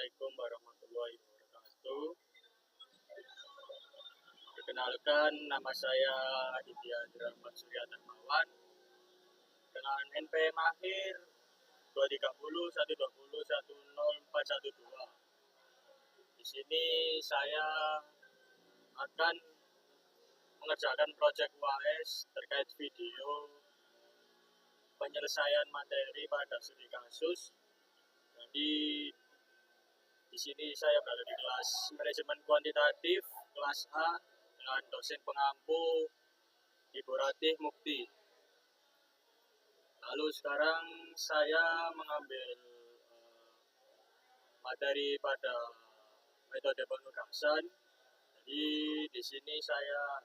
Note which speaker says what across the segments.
Speaker 1: Assalamualaikum warahmatullahi wabarakatuh. Perkenalkan, nama saya Aditya Rahmat Surya Darmawan dengan NPM akhir 230 120 10412. Di sini saya akan mengerjakan proyek UAS terkait video penyelesaian materi pada studi kasus. Jadi di sini saya berada di kelas manajemen kuantitatif kelas A dengan dosen pengampu Ibu Ratih Mukti. Lalu sekarang saya mengambil materi pada metode penugasan. Jadi di sini saya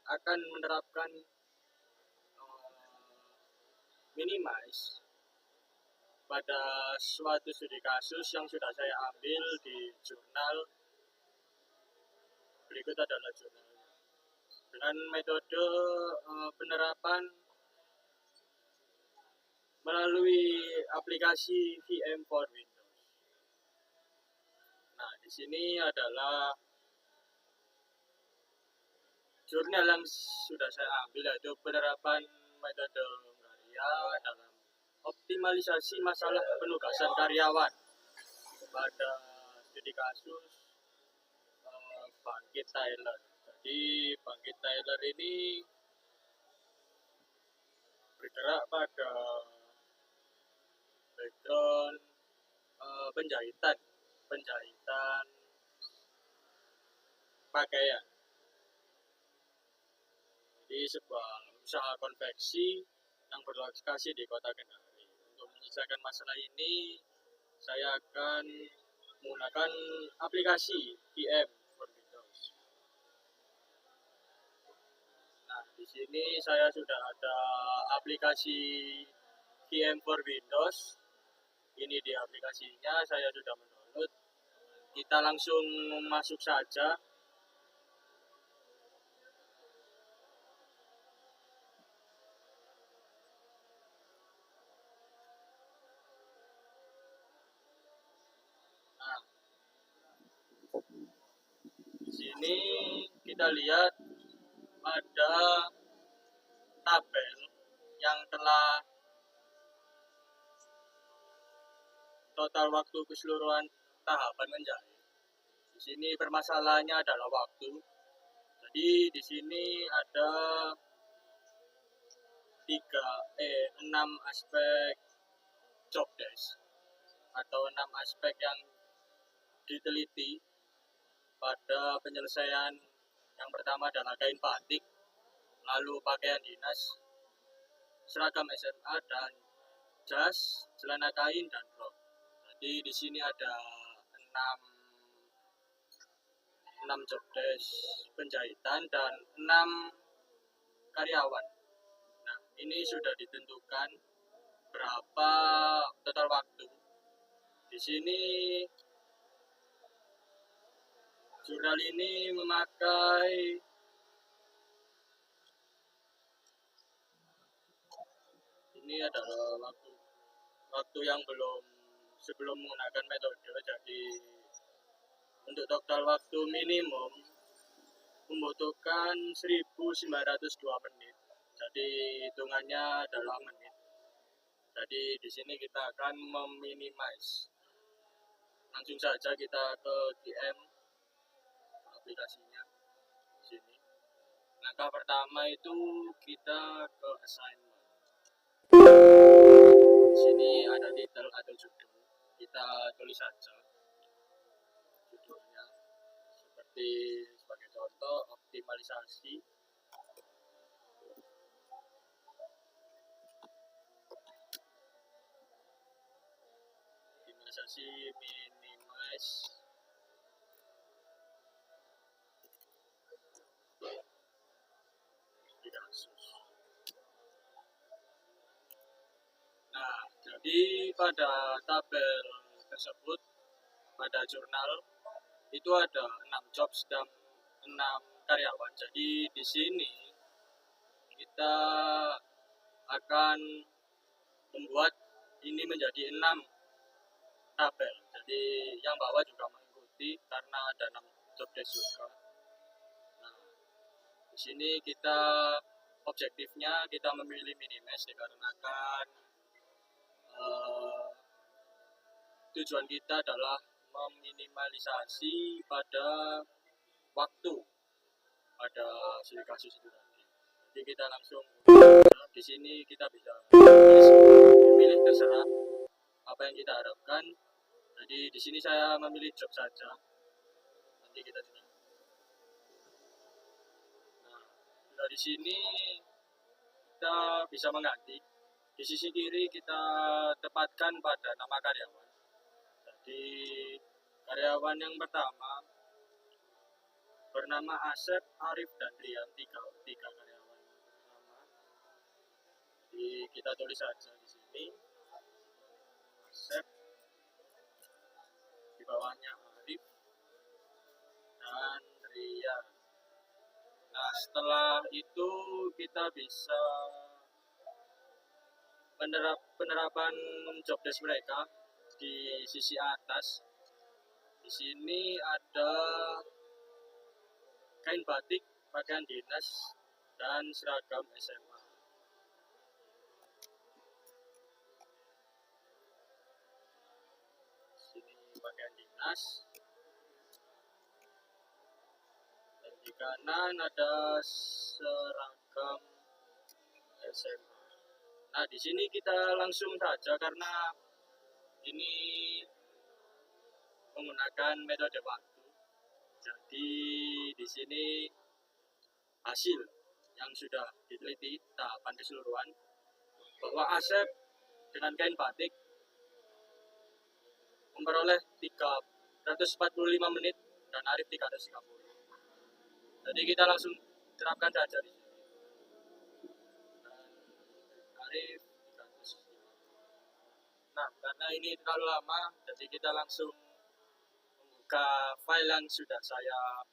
Speaker 1: akan menerapkan minimize pada suatu studi kasus yang sudah saya ambil di jurnal. Berikut adalah jurnalnya. Dengan metode penerapan melalui aplikasi VM for Windows. Nah, di sini adalah jurnal yang sudah saya ambil, yaitu penerapan metode Hungaria dalam optimalisasi masalah penugasan karyawan pada studi kasus Bangkit Tyler. Jadi Bangkit Tyler ini bergerak pada background penjahitan pakaian. Jadi sebuah usaha konveksi yang berlokasi di Kota Kendari. Untuk menyelesaikan masalah ini, saya akan menggunakan aplikasi VM for Windows. Nah, di sini saya sudah ada aplikasi VM for Windows. Ini di aplikasinya, saya sudah mendownload. Kita langsung masuk saja. Di sini kita lihat ada tabel yang telah total waktu keseluruhan tahapan menjahit. Di sini permasalahannya adalah waktu. Jadi di sini ada 6 aspek job desk atau 6 aspek yang diteliti pada penyelesaian. Yang pertama adalah kain batik, lalu pakaian dinas, seragam SMA, dan jas, celana kain, dan rok. Jadi di sini ada 6 job desk penjahitan dan 6 karyawan. Nah, ini sudah ditentukan berapa total waktu. Di sini jurnal ini memakai adalah waktu yang sebelum menggunakan metode. Jadi untuk total waktu minimum membutuhkan 1902 menit. Jadi hitungannya adalah menit. Jadi di sini kita akan meminimize. Langsung saja kita ke VM aplikasinya. Di sini. Langkah pertama itu kita ke assignment. Di sini ada titel atau judul. Kita tulis saja judulnya. Seperti sebagai contoh, optimalisasi minimize di kasus. Nah, jadi pada tabel tersebut, pada jurnal itu ada 6 jobs dan 6 karyawan. Jadi di sini kita akan membuat ini menjadi 6 tabel. Jadi Jadi yang bawah juga mengikuti karena ada 6 job desk juga. Nah, di sini kita objektifnya kita memilih minimax dikarenakan tujuan kita adalah meminimalisasi pada waktu pada si kasus itu tadi. Jadi kita langsung di sini kita bisa pilih terserah apa yang kita harapkan. Jadi di sini saya memilih job saja. Nanti kita tinggal. Nah, dari sini kita bisa mengganti. Di sisi kiri kita tempatkan pada nama karyawan. Jadi karyawan yang pertama bernama Asep, Arif, dan Rian, tiga karyawan pertama. Jadi kita tulis saja di sini Asep, di bawahnya Arif dan Rian. Nah, setelah itu kita bisa penerapan job desk mereka di sisi atas. Di sini ada kain batik, pakaian dinas, dan seragam SMA. Sini pakaian dinas. Dan di kanan ada seragam SMA. Nah, di sini kita langsung saja karena ini menggunakan metode waktu. Jadi di sini hasil yang sudah diteliti tahapan keseluruhan bahwa Asep dengan kain batik memperoleh 345 menit dan Arif 330. Jadi kita langsung terapkan saja di sini. Dan Arif 350. Nah, karena ini terlalu lama, jadi kita langsung membuka file yang sudah saya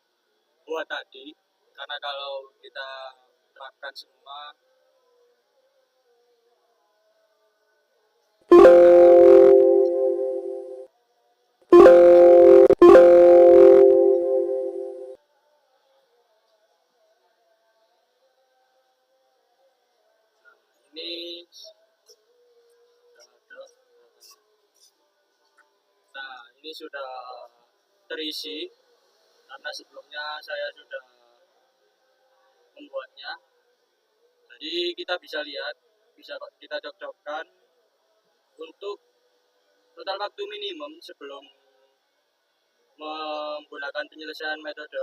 Speaker 1: buat tadi. Karena kalau kita terapkan semua, ini ini sudah terisi karena sebelumnya saya sudah membuatnya. Jadi kita bisa lihat, bisa kita cocokkan untuk total waktu minimum sebelum menggunakan penyelesaian metode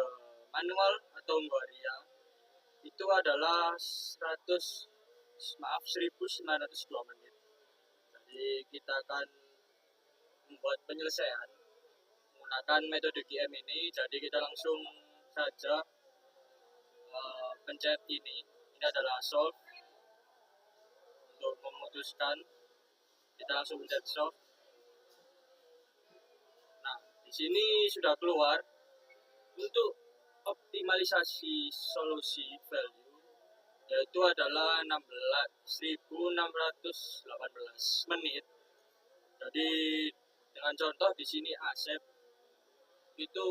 Speaker 1: manual atau Nggoria itu adalah 1902 menit. Jadi kita akan membuat penyelesaian menggunakan metode GM ini. Jadi kita langsung saja pencet ini adalah solve. Untuk memutuskan kita langsung pencet solve. Nah, di sini sudah keluar untuk optimalisasi solusi value yaitu adalah 16.618 menit. Jadi dengan contoh di sini Asep itu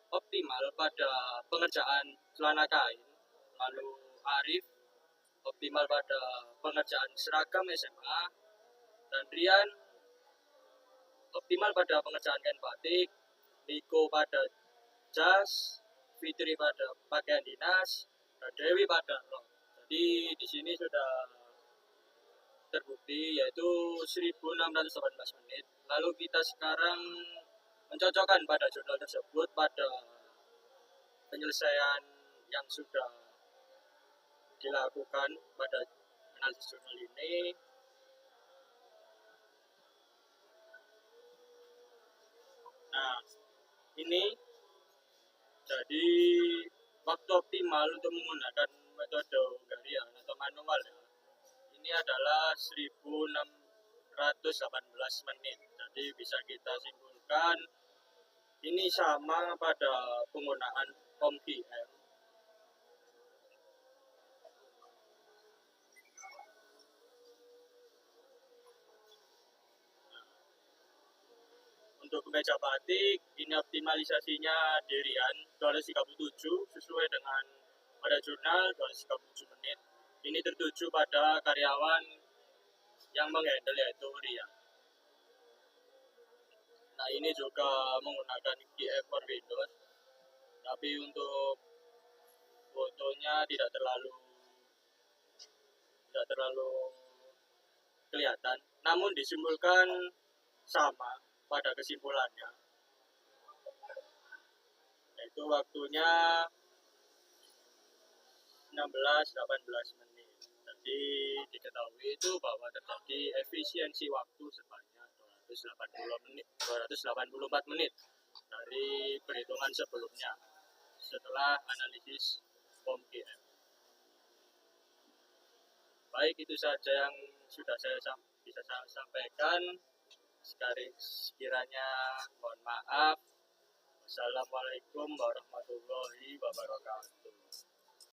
Speaker 1: optimal pada pengerjaan celana kain, lalu Arif optimal pada pengerjaan seragam SMA, dan Rian optimal pada pengerjaan kain batik, Niko pada jas, Fitri pada pakaian dinas, dan Dewi pada rok. Jadi di sini sudah terbukti yaitu 1618 menit. Lalu kita sekarang mencocokkan pada jurnal tersebut pada penyelesaian yang sudah dilakukan pada analisis jurnal ini. Nah, ini jadi waktu optimal untuk menggunakan metode Hungarian atau manual ya. Ini adalah 1618 menit. Jadi bisa kita simpulkan ini sama pada penggunaan COM-PM. Untuk kemeja batik, ini optimalisasinya di Rian 237 sesuai dengan pada jurnal 237 menit. Ini tertuju pada karyawan yang menghandle yaitu Rian. Nah, ini juga menggunakan GF for Windows, tapi untuk fotonya tidak terlalu kelihatan, namun disimpulkan sama pada kesimpulannya, yaitu waktunya 16-18 menit. Jadi diketahui itu bahwa terjadi efisiensi waktu sebanyak 284 menit dari perhitungan sebelumnya setelah analisis POM-GF. Baik, itu saja yang sudah saya bisa sampaikan. Sekiranya mohon maaf. Assalamualaikum warahmatullahi wabarakatuh.